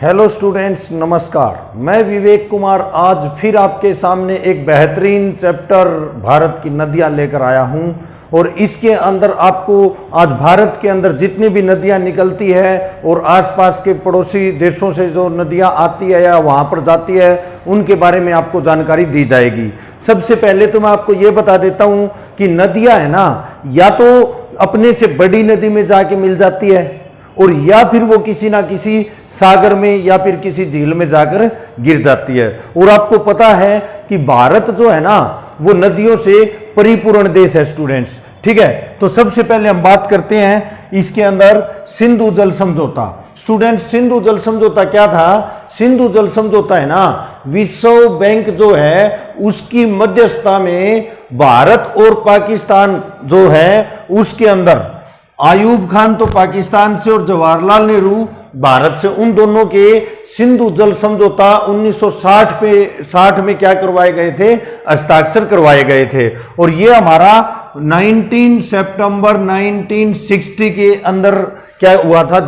Hello students, नमस्कार। मैं विवेक कुमार आज फिर आपके सामने एक बेहतरीन चैप्टर भारत की नदियां लेकर आया हूं और इसके अंदर आपको आज भारत के अंदर जितनी भी नदियां निकलती है और आसपास के पड़ोसी देशों से जो नदियां आती है या वहां पर जाती है उनके बारे में आपको जानकारी दी जाएगी। सबसे पहले तो मैं आपको ये बता देता हूं कि नदियां है ना, या तो अपने से बड़ी नदी में जाके मिल जाती है और या फिर वो किसी ना किसी सागर में या फिर किसी झील में जाकर गिर जाती है। और आपको पता है कि भारत जो है ना वो नदियों से परिपूर्ण देश है स्टूडेंट्स, ठीक है। तो सबसे पहले हम बात करते हैं इसके अंदर सिंधु जल समझौता। स्टूडेंट, सिंधु जल समझौता क्या था? सिंधु जल समझौता है ना, विश्व बैंक जो है उसकी मध्यस्थता में भारत और पाकिस्तान जो है उसके अंदर आयूब खान तो पाकिस्तान से और जवाहरलाल नेहरू भारत से, उन दोनों के सिंधु जल समझौता 1960 में क्या करवाए गए थे? हस्ताक्षर करवाए गए थे। और ये हमारा 19 सितंबर 1960 के अंदर क्या हुआ था?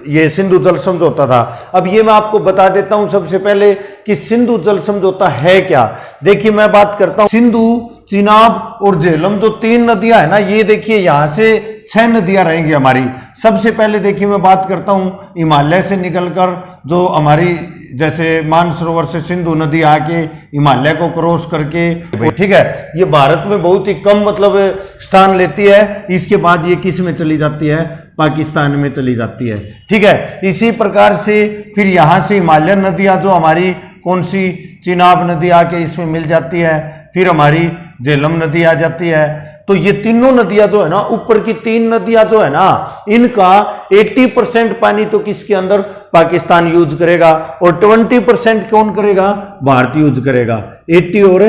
ये सिंधु जल समझौता था। अब ये मैं आपको बता देता हूं सबसे पहले कि सिंधु जल समझौता है क्या। देखिए मैं बात करता हूं सिंधु, चिनाब और झेलम जो तीन नदियां है ना, ये देखिए यहां से 6 नदियां रहेंगी हमारी। सबसे पहले देखिए मैं बात करता हूं हिमालय से निकलकर जो हमारी जैसे मानसरोवर से सिंधु नदी आके हिमालय को क्रॉस करके, ठीक है, ये भारत में बहुत ही कम मतलब स्थान लेती है। इसके बाद ये किस में चली जाती है? पाकिस्तान में चली जाती है, ठीक है। इसी प्रकार से फिर यहां से हिमालयन नदियां जो हमारी कौन सी, चिनाब नदी आके इसमें मिल जाती है, फिर हमारी झेलम नदी आ जाती है। तो ये तीनों नदियां जो है ना, ऊपर की 3 नदियां जो है ना, इनका 80% पानी तो किसके अंदर? पाकिस्तान यूज करेगा और 20% कौन करेगा? भारत यूज करेगा। 80 और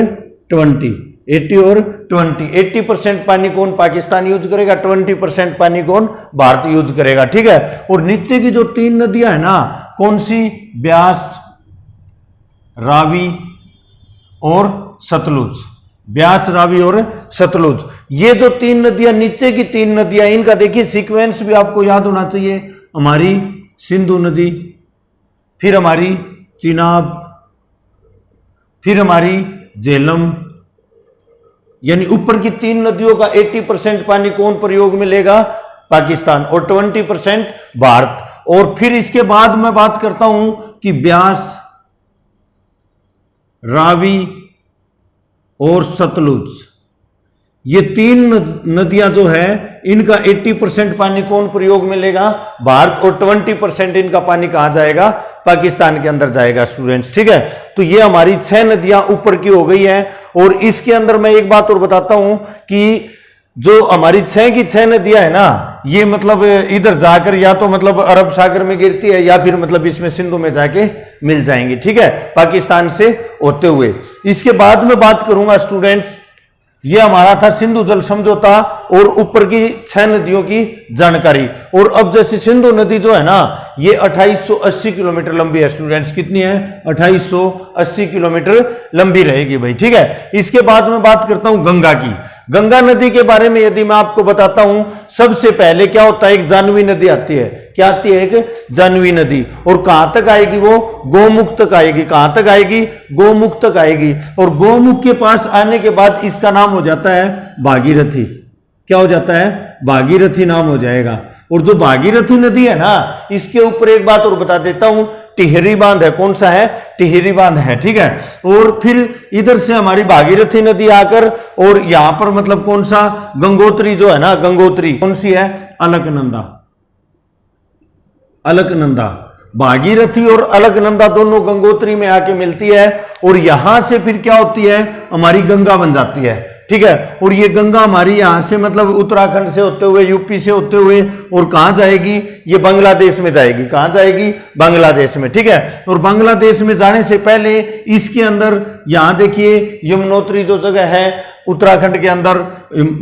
20, 80% पानी कौन? पाकिस्तान यूज करेगा, 20% पानी कौन? भारत यूज करेगा, ठीक है। और नीचे की जो 3 नदियां है ना, कौन सी? ब्यास, रावी और सतलुज। ब्यास, रावी और सतलुज, ये जो 3 नदियां, नीचे की 3 नदियां, इनका देखिए सीक्वेंस भी आपको याद होना चाहिए। हमारी सिंधु नदी, फिर हमारी चिनाब, फिर हमारी झेलम, यानी ऊपर की 3 नदियों का 80% पानी कौन प्रयोग में लेगा? पाकिस्तान, और 20% भारत। और फिर इसके बाद मैं बात करता हूं कि ब्यास, रावी और सतलुज, ये 3 नदियां जो है इनका 80% पानी कौन प्रयोग में लेगा? भारत, और 20% इनका पानी कहां जाएगा? पाकिस्तान के अंदर जाएगा स्टूडेंट्स, ठीक है। तो ये हमारी 6 नदियां ऊपर की हो गई हैं। और इसके अंदर मैं एक बात और बताता हूं कि जो हमारी 6 की 6 नदियां है ना, ये मतलब इधर जाकर या तो मतलब अरब सागर में गिरती है या फिर मतलब इसमें सिंधु में जाके मिल जाएंगी, ठीक है, पाकिस्तान से होते हुए। इसके बाद में बात करूंगा स्टूडेंट्स, ये हमारा था सिंधु जल समझौता और ऊपर की 6 नदियों की जानकारी। और अब जैसे सिंधु नदी जो है ना, ये 2880 किलोमीटर लंबी है स्टूडेंट्स। कितनी है? 2880 किलोमीटर लंबी रहेगी भाई, ठीक है। इसके बाद में बात करता हूं गंगा की। गंगा नदी के बारे में यदि मैं आपको बताता हूं, सबसे पहले क्या होता है? एक जानवी नदी आती है। क्या आती है? एक जानवी नदी। और कहां तक आएगी वो? गोमुख तक आएगी। कहां तक आएगी? गोमुख तक आएगी। और गोमुख के पास आने के बाद इसका नाम हो जाता है भागीरथी। क्या हो जाता है? भागीरथी नाम हो जाएगा। और जो भागीरथी नदी है ना, इसके ऊपर एक बात और बता देता हूं, टिहरी बांध है। कौन सा है? टिहरी बांध है, ठीक है। और फिर इधर से हमारी भागीरथी नदी आकर और यहां पर मतलब कौन सा? गंगोत्री जो है ना, गंगोत्री कौन सी है? अलकनंदा। अलकनंदा, भागीरथी और अलकनंदा दोनों गंगोत्री में आके मिलती है और यहां से फिर क्या होती है? हमारी गंगा बन जाती है, ठीक है। और ये गंगा हमारी यहां से मतलब उत्तराखंड से होते हुए, यूपी से होते हुए और कहां जाएगी? ये बांग्लादेश में जाएगी। कहां जाएगी? बांग्लादेश में, ठीक है। और बांग्लादेश में जाने से पहले इसके अंदर यहां देखिए यमुनोत्री जो जगह है उत्तराखंड के अंदर,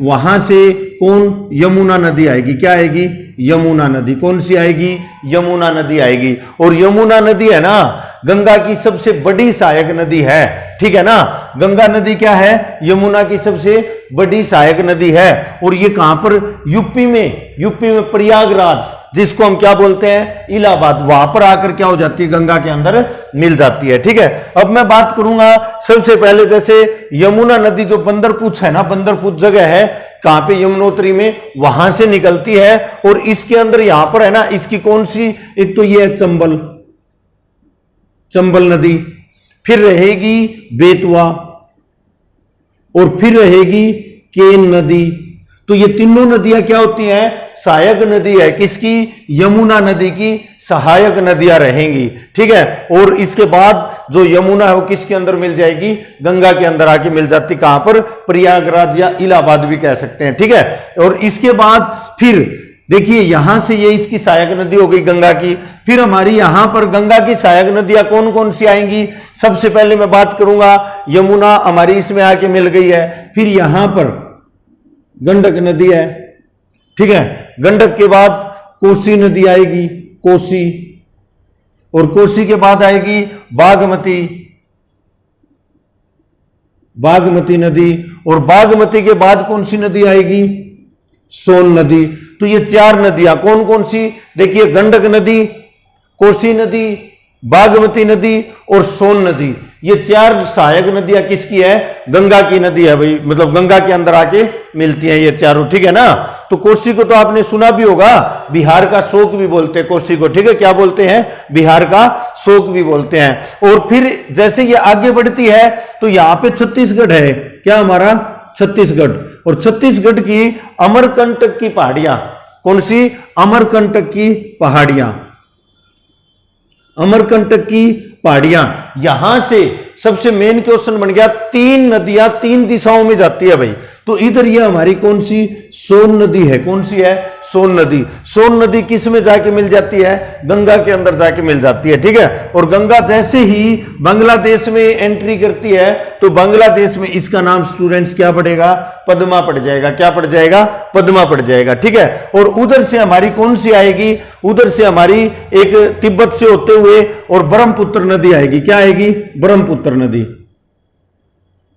वहां से कौन? यमुना नदी आएगी। क्या आएगी? यमुना नदी। कौन सी आएगी? यमुना नदी आएगी। और यमुना नदी है ना, गंगा की सबसे बड़ी सहायक नदी है, ठीक है ना। गंगा नदी क्या है? यमुना की सबसे बड़ी सहायक नदी है। और ये कहां पर, यूपी में प्रयागराज, जिसको हम क्या बोलते हैं, इलाहाबाद, वहां पर आकर क्या हो जाती है, गंगा के अंदर मिल जाती है। ठीक है, अब मैं बात करूंगा सबसे पहले, जैसे यमुना नदी जो बंदरपूछ है ना, बंदरपूछ जगह है कहां पे, यमुनोत्री में, वहां से निकलती है। और इसके अंदर यहां पर है ना, इसकी कौन सी, एक तो ये है चंबल नदी, फिर रहेगी बेतवा, और फिर रहेगी केन नदी। तो ये तीनों नदियां क्या होती हैं, सहायक नदी है किसकी, यमुना नदी की सहायक नदियां रहेंगी। ठीक है, और इसके बाद जो यमुना है वो किसके अंदर मिल जाएगी, गंगा के अंदर आके मिल जाती, कहां पर, प्रयागराज या इलाहाबाद भी कह सकते हैं। ठीक है, और इसके बाद फिर देखिए यहां से ये इसकी सहायक नदी हो गई गंगा की। फिर हमारी यहां पर गंगा की सहायक नदियां कौन कौन सी आएंगी, सबसे पहले मैं बात करूंगा, यमुना हमारी इसमें आके मिल गई है। फिर यहां पर गंडक नदी है। ठीक है, गंडक के बाद कोसी नदी आएगी, कोसी, और कोसी के बाद आएगी बागमती नदी, और बागमती के बाद कौन सी नदी आएगी, सोन नदी। तो ये चार नदियां कौन कौन सी, देखिए गंडक नदी, कोसी नदी, बागमती नदी और सोन नदी, ये चार सहायक नदियां किसकी है, गंगा की नदी है भाई, मतलब गंगा के अंदर आके मिलती हैं ये चारों। ठीक है ना, तो कोसी को तो आपने सुना भी होगा, बिहार का शोक भी बोलते हैं कोसी को। ठीक है, क्या बोलते हैं, बिहार का शोक भी बोलते हैं। और फिर जैसे ये आगे बढ़ती है तो यहां पे छत्तीसगढ़ है, क्या हमारा छत्तीसगढ़, और छत्तीसगढ़ की अमरकंटक की पहाड़ियां, कौन सी, अमरकंटक की पहाड़ियां, अमरकंटक की पहाड़ियां, यहां से सबसे मेन क्वेश्चन बन गया, तीन नदियां तीन दिशाओं में जाती है भाई। तो इधर ये हमारी कौन सी, सोन नदी है, कौन सी है, सोन नदी। सोन नदी किस में जाके मिल जाती है, गंगा के अंदर जाके मिल जाती है। ठीक है, और गंगा जैसे ही बांग्लादेश में एंट्री करती है तो बांग्लादेश में इसका नाम स्टूडेंट्स क्या पड़ेगा, पद्मा पड़ जाएगा, क्या पड़ जाएगा, पद्मा पड़ जाएगा। ठीक है, और उधर से हमारी कौन सी आएगी, उधर से हमारी एक तिब्बत से होते हुए और ब्रह्मपुत्र नदी आएगी, क्या आएगी, ब्रह्मपुत्र नदी,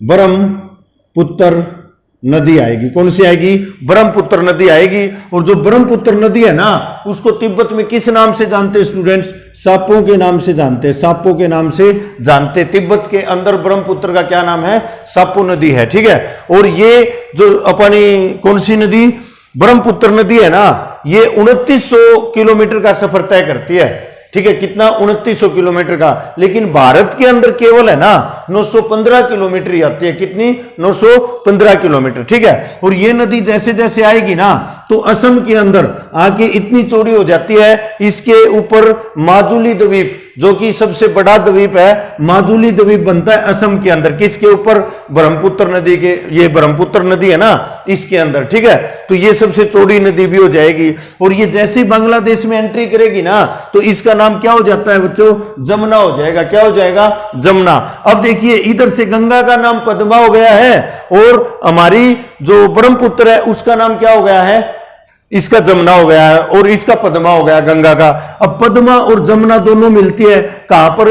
ब्रह्मपुत्र नदी आएगी, कौन सी आएगी, ब्रह्मपुत्र नदी आएगी। और जो ब्रह्मपुत्र नदी है ना, उसको तिब्बत में किस नाम से जानते हैं स्टूडेंट्स, सापों के नाम से जानते हैं, सापों के नाम से जानते हैं। तिब्बत के अंदर ब्रह्मपुत्र का क्या नाम है, सापो नदी है। ठीक है, और ये जो अपनी कौन सी नदी, ब्रह्मपुत्र नदी है ना, ये 2900 किलोमीटर का सफर तय करती है। ठीक है, कितना, 2900 किलोमीटर का, लेकिन भारत के अंदर केवल है ना 915 किलोमीटर ही आती है, कितनी, 915 किलोमीटर। ठीक है, और ये नदी जैसे जैसे आएगी ना तो असम के अंदर आके इतनी चौड़ी हो जाती है, इसके ऊपर माजुली द्वीप, जो कि सबसे बड़ा द्वीप है, माजुली द्वीप बनता है असम के अंदर, किसके ऊपर, ब्रह्मपुत्र नदी के, ये ब्रह्मपुत्र नदी है ना इसके अंदर। ठीक है, तो ये सबसे चौड़ी नदी भी हो जाएगी। और ये जैसे बांग्लादेश में एंट्री करेगी ना तो इसका नाम क्या हो जाता है बच्चों, जमुना हो जाएगा, क्या हो जाएगा, जमुना। अब देखिए इधर से गंगा का नाम पद्मा हो गया है, और हमारी जो ब्रह्मपुत्र है उसका नाम क्या हो गया है, इसका जमुना हो गया है, और इसका पद्मा हो गया गंगा का। अब पद्मा और जमुना दोनों मिलती है कहां पर,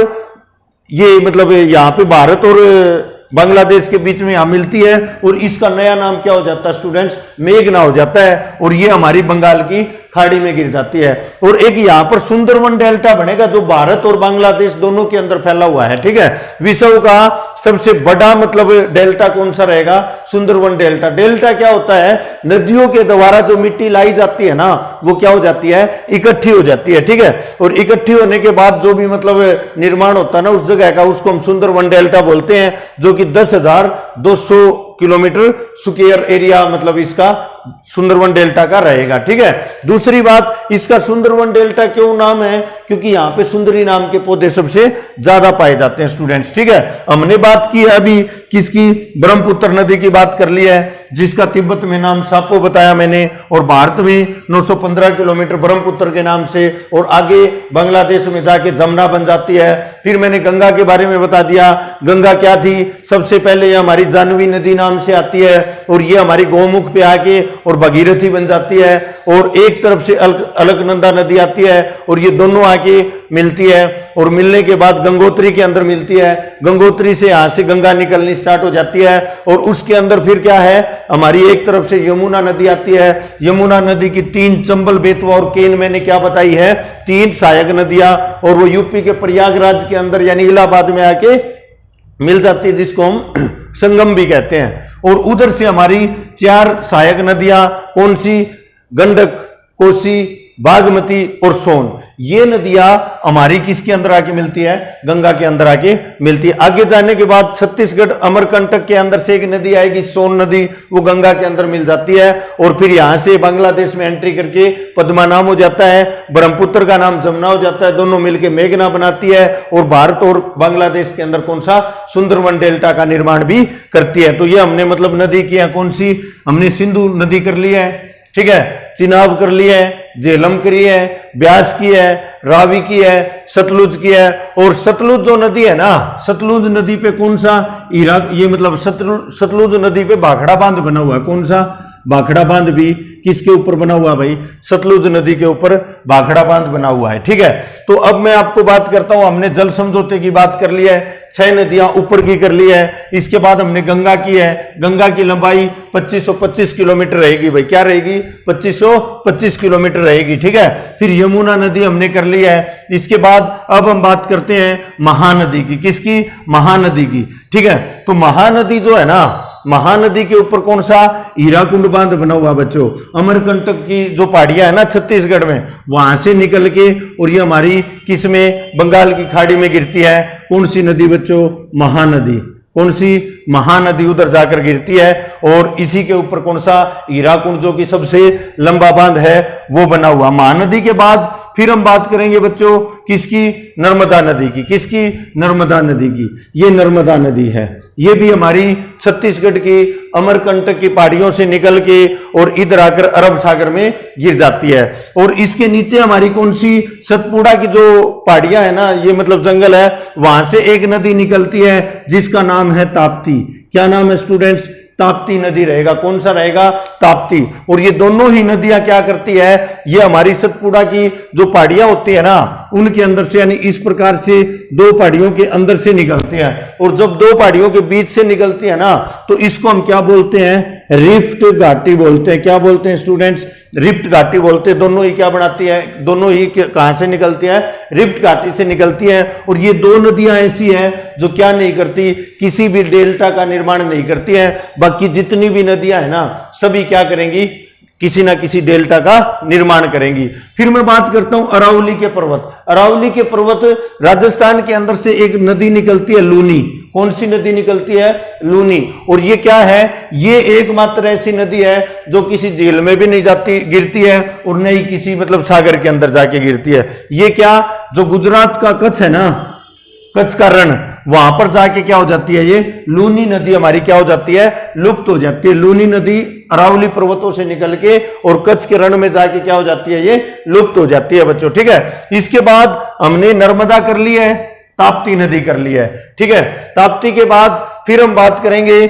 ये मतलब यहां पे भारत और बांग्लादेश के बीच में यहां मिलती है, और इसका नया नाम क्या हो जाता है स्टूडेंट्स, मेघना हो जाता है, और ये हमारी बंगाल की खाड़ी में गिर जाती है। और एक यहां पर सुंदरवन डेल्टा बनेगा जो भारत और बांग्लादेश दोनों के अंदर फैला हुआ है। ठीक है, विश्व का सबसे बड़ा मतलब डेल्टा कौन सा रहेगा, सुंदरवन डेल्टा। डेल्टा क्या होता है, नदियों के द्वारा जो मिट्टी लाई जाती है ना वो क्या हो जाती है, इकट्ठी हो जाती है। ठीक है, और इकट्ठी होने के बाद जो भी मतलब निर्माण होता है ना उस जगह का, उसको हम सुंदरवन डेल्टा बोलते हैं, जो कि 10,200 किलोमीटर स्क्वायर एरिया मतलब इसका सुंदरवन डेल्टा का रहेगा। ठीक है, दूसरी बात, इसका सुंदरवन डेल्टा क्यों नाम है, क्योंकि यहां पे सुंदरी नाम के पौधे सबसे ज्यादा पाए जाते हैं स्टूडेंट्स। ठीक है, हमने बात की है अभी किसकी, ब्रह्मपुत्र नदी की बात कर ली है, जिसका तिब्बत में नाम सापो बताया मैंने, और भारत में 915 किलोमीटर ब्रह्मपुत्र के नाम से, और आगे बांग्लादेश में जाके जमुना बन जाती है। फिर मैंने गंगा के बारे में बता दिया, गंगा क्या थी, सबसे पहले ये हमारी जानवी नदी नाम से आती है, और ये हमारी गौमुख पे आके और भगीरथी बन जाती है, और एक तरफ से अलकनंदा नदी आती है, और ये दोनों आके मिलती है और मिलने के बाद गंगोत्री के अंदर मिलती है। गंगोत्री से यहां से गंगा निकलनी स्टार्ट हो जाती है और उसके अंदर फिर क्या है, हमारी एक तरफ से यमुना नदी आती है। यमुना नदी की 3 चंबल, बेतवा और केन मैंने क्या बताई है, 3 सहायक नदियां, और वो यूपी के प्रयागराज के अंदर यानी इलाहाबाद में आके मिल जाती है, जिसको हम संगम भी कहते हैं। और उधर से हमारी 4 सहायक नदियां कौन सी, गंडक, कोसी, बागमती और सोन। ये नदियां हमारी किसके अंदर आके मिलती है, गंगा के अंदर आके मिलती है। आगे जाने के बाद छत्तीसगढ़ अमरकंटक के अंदर से एक नदी आएगी, सोन नदी, वो गंगा के अंदर मिल जाती है। और फिर यहां से बांग्लादेश में एंट्री करके पद्मा नाम हो जाता है, ब्रह्मपुत्र का नाम जमुना हो जाता है, दोनों मिलकर मेघना बनाती है। और भारत और बांग्लादेश के अंदर कौन सा, सुंदरवन डेल्टा का निर्माण भी करती है। तो ये हमने मतलब नदी की है कौन सी, हमने सिंधु नदी कर ली है, ठीक है, चिनाब कर ली है, झेलम करी है, ब्यास की है, रावी की है, सतलुज की है। और सतलुज जो नदी है ना, सतलुज नदी पे कौन सा इराक, ये मतलब सतलुज नदी पे भाखड़ा बांध बना हुआ है। कौन सा, भाखड़ा बांध भी किसके ऊपर बना हुआ है भाई, सतलुज नदी के ऊपर भाखड़ा बांध बना हुआ है, ठीक है। तो अब मैं आपको बात करता हूं, हमने जल समझौते की बात कर ली है, 6 नदियां ऊपर की कर ली है। इसके बाद हमने गंगा की है, गंगा की लंबाई 2525 किलोमीटर रहेगी भाई, क्या रहेगी, 2525 किलोमीटर रहेगी, ठीक है। फिर यमुना नदी हमने कर ली है। इसके बाद अब हम बात करते हैं महानदी की, किसकी, महानदी की, ठीक है। तो महानदी जो है ना, महानदी के ऊपर कौन सा, हीराकुंड बांध बना हुआ बच्चों। अमरकंटक की जो पहाड़ियां है ना छत्तीसगढ़ में, वहां से निकल के और ये हमारी किस में, बंगाल की खाड़ी में गिरती है। कौन सी नदी बच्चों, महानदी। कौन सी, महानदी उधर जाकर गिरती है। और इसी के ऊपर कौन सा, हीराकुंड, जो कि सबसे लंबा बांध है, वो बना हुआ। महानदी के बाद फिर हम बात करेंगे बच्चों किसकी, नर्मदा नदी की, किसकी, नर्मदा नदी की। ये नर्मदा नदी है, ये भी हमारी छत्तीसगढ़ की अमरकंटक की पहाड़ियों से निकल के और इधर आकर अरब सागर में गिर जाती है। और इसके नीचे हमारी कौन सी, सतपुड़ा की जो पहाड़ियां है ना, ये मतलब जंगल है, वहां से एक नदी निकलती है जिसका नाम है ताप्ती। क्या नाम है स्टूडेंट्स, ताप्ती नदी रहेगा। कौन सा रहेगा, ताप्ती। और ये दोनों ही नदियां क्या करती है, ये हमारी सतपुड़ा की जो पहाड़ियां होती है ना, उनके अंदर से, यानी इस प्रकार से 2 पहाड़ियों के अंदर से निकलती हैं। और जब 2 पहाड़ियों के बीच से निकलती है ना, तो इसको हम क्या बोलते हैं, रिफ्ट घाटी बोलते हैं। क्या बोलते हैं स्टूडेंट्स, रिफ्ट घाटी बोलते हैं। दोनों ही क्या बनाती है, दोनों ही कहां से निकलती है, रिफ्ट घाटी से निकलती है। और ये 2 नदियां ऐसी हैं जो क्या नहीं करती, किसी भी डेल्टा का निर्माण नहीं करती हैं। बाकी जितनी भी नदियां है ना, सभी क्या करेंगी, किसी ना किसी डेल्टा का निर्माण करेंगी। फिर मैं बात करता हूं अरावली के पर्वत। अरावली के पर्वत, राजस्थान के अंदर से एक नदी निकलती है, लूनी। कौन सी नदी निकलती है, लूनी। और ये क्या है, ये एकमात्र ऐसी नदी है जो किसी झील में भी नहीं जाती, गिरती है, और न ही किसी मतलब सागर के अंदर जाके गिरती है। ये क्या, जो गुजरात का कच्छ है ना, कच्छ का रण, वहां पर जाके क्या हो जाती है, ये लूनी नदी हमारी क्या हो जाती है, लुप्त हो जाती है। लूनी नदी अरावली पर्वतों से निकल के और कच्छ के रण में जाके क्या हो जाती है, ये लुप्त हो जाती है बच्चों, ठीक है। इसके बाद हमने नर्मदा कर ली है, ताप्ती नदी कर ली है, ठीक है। ताप्ती के बाद फिर हम बात करेंगे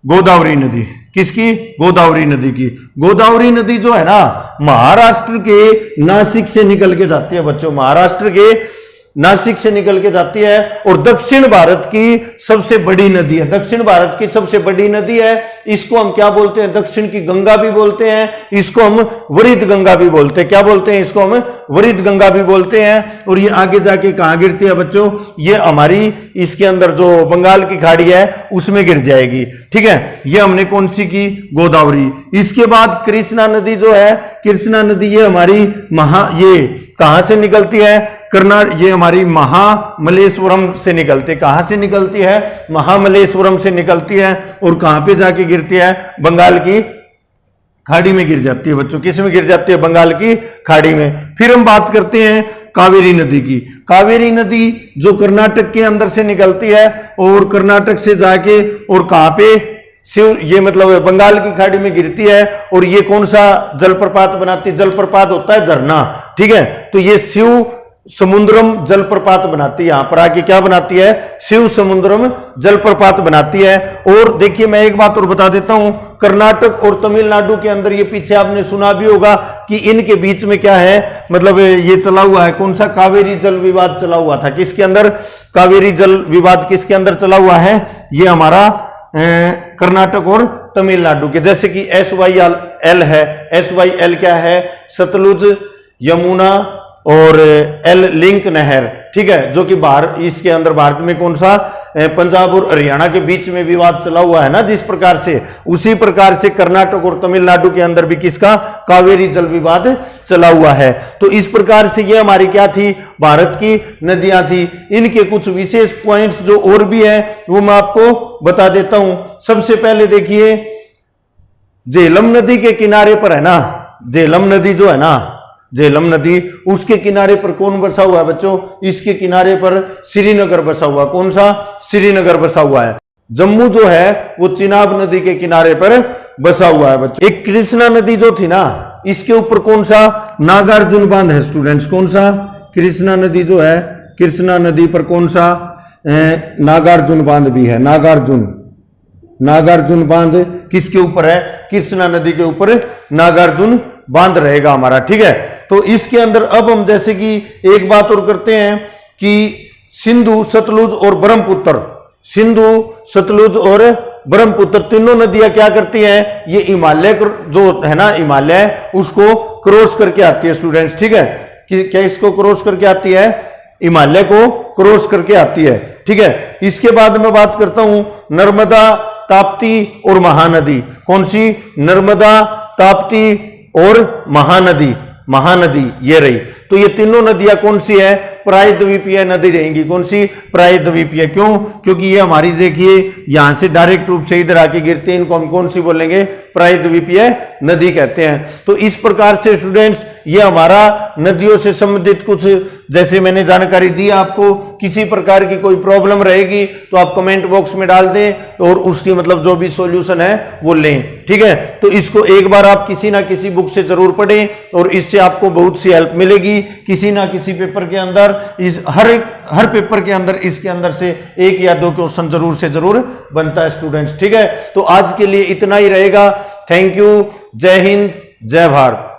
गोदावरी नदी। किसकी, गोदावरी नदी की। गोदावरी नदी जो है ना, महाराष्ट्र के नासिक से निकल के जाती है बच्चों, महाराष्ट्र के नासिक से निकल के जाती है और दक्षिण भारत की सबसे बड़ी नदी है। दक्षिण भारत की सबसे बड़ी नदी है। इसको हम क्या बोलते हैं, दक्षिण की गंगा भी बोलते हैं, इसको हम वरिद गंगा भी बोलते हैं। क्या बोलते हैं, इसको हम वरिद गंगा भी बोलते हैं। और ये आगे जाके कहां गिरती है बच्चों, ये हमारी इसके अंदर जो बंगाल की खाड़ी है उसमें गिर जाएगी, ठीक है। ये हमने कौन सी की, गोदावरी। इसके बाद कृष्णा नदी जो है, कृष्णा नदी ये हमारी ये कहां से निकलती है, ये हमारी महामलेश्वरम से निकलती है। कहां से निकलती है, महामलेश्वरम से निकलती है। और कहां पे जाके गिरती है, बंगाल की खाड़ी में गिर जाती है बच्चों। किस में गिर जाती है, बंगाल की खाड़ी में। फिर हम बात करते हैं कावेरी नदी की। कावेरी नदी जो कर्नाटक के अंदर से निकलती है और कर्नाटक से जाके और कहां पे, शिव, ये मतलब बंगाल की खाड़ी में गिरती है। और ये कौन सा जलप्रपात बनाती है, जलप्रपात होता है झरना, ठीक है। तो ये शिव समुद्रम जलप्रपात बनाती है, यहां पर आके क्या बनाती है, शिव समुद्रम जलप्रपात बनाती है। और देखिए मैं एक बात और बता देता हूं, कर्नाटक और तमिलनाडु के अंदर, ये पीछे आपने सुना भी होगा, कि इनके बीच में क्या है, मतलब ये चला हुआ है, कौन सा, कावेरी जल विवाद चला हुआ था। किसके अंदर, कावेरी जल विवाद किसके अंदर चला हुआ है, ये हमारा कर्नाटक और तमिलनाडु के। जैसे कि SYL है, SYL क्या है, सतलुज, यमुना और एल लिंक नहर, ठीक है, जो कि इसके अंदर भारत में कौन सा, पंजाब और हरियाणा के बीच में विवाद चला हुआ है ना, जिस प्रकार से, उसी प्रकार से कर्नाटक और तमिलनाडु के अंदर भी किसका, कावेरी जल विवाद चला हुआ है। तो इस प्रकार से ये हमारी क्या थी, भारत की नदियां थी। इनके कुछ विशेष पॉइंट्स जो और भी है वो मैं आपको बता देता हूं। सबसे पहले देखिए, झेलम नदी के किनारे पर है ना, झेलम नदी जो है ना, झेलम नदी, उसके किनारे पर कौन बसा हुआ है बच्चों, इसके किनारे पर श्रीनगर बसा हुआ। कौन सा, श्रीनगर बसा हुआ है। जम्मू जो है वो चिनाब नदी के किनारे पर बसा हुआ है बच्चों। एक कृष्णा नदी जो थी ना, इसके ऊपर कौन सा, नागार्जुन बांध है स्टूडेंट्स। कौन सा, कृष्णा नदी जो है, कृष्णा नदी पर कौन सा, नागार्जुन बांध भी है। नागार्जुन बांध किसके ऊपर है, कृष्णा नदी के ऊपर नागार्जुन बांध रहेगा हमारा, ठीक है। तो इसके अंदर अब हम जैसे कि एक बात और करते हैं कि सिंधु, सतलुज और ब्रह्मपुत्र, सिंधु, सतलुज और ब्रह्मपुत्र तीनों नदियां क्या करती हैं, ये हिमालय जो है ना, हिमालय उसको क्रॉस करके आती है स्टूडेंट्स, ठीक है। कि क्या इसको क्रॉस करके आती है, हिमालय को क्रॉस करके आती है, ठीक है। इसके बाद मैं बात करता हूं नर्मदा, ताप्ती और महानदी। कौन सी, नर्मदा, ताप्ती और महानदी, महानदी ये रही। तो ये तीनों नदियां कौन सी है, प्रायद्वीपीय नदी रहेंगी। कौन सी, प्रायद्वीपीय। क्यों, क्योंकि ये हमारी देखिए यहां से डायरेक्ट रूप से इधर आके गिरते हैं, इनको हम कौन सी बोलेंगे, प्रायद्वीपीय नदी कहते हैं। तो इस प्रकार से स्टूडेंट्स ये हमारा नदियों से संबंधित कुछ जैसे मैंने जानकारी दी आपको। किसी प्रकार की कोई प्रॉब्लम रहेगी तो आप कमेंट बॉक्स में डाल दें और उसकी मतलब जो भी सॉल्यूशन है वो लें, ठीक है। तो इसको एक बार आप किसी ना किसी बुक से जरूर पढ़ें और इससे आपको बहुत सी हेल्प मिलेगी। किसी ना किसी पेपर के अंदर, इस हर पेपर के अंदर इसके अंदर से एक या दो क्वेश्चन जरूर से जरूर बनता है स्टूडेंट्स, ठीक है। तो आज के लिए इतना ही रहेगा। थैंक यू, जय हिंद, जय भारत।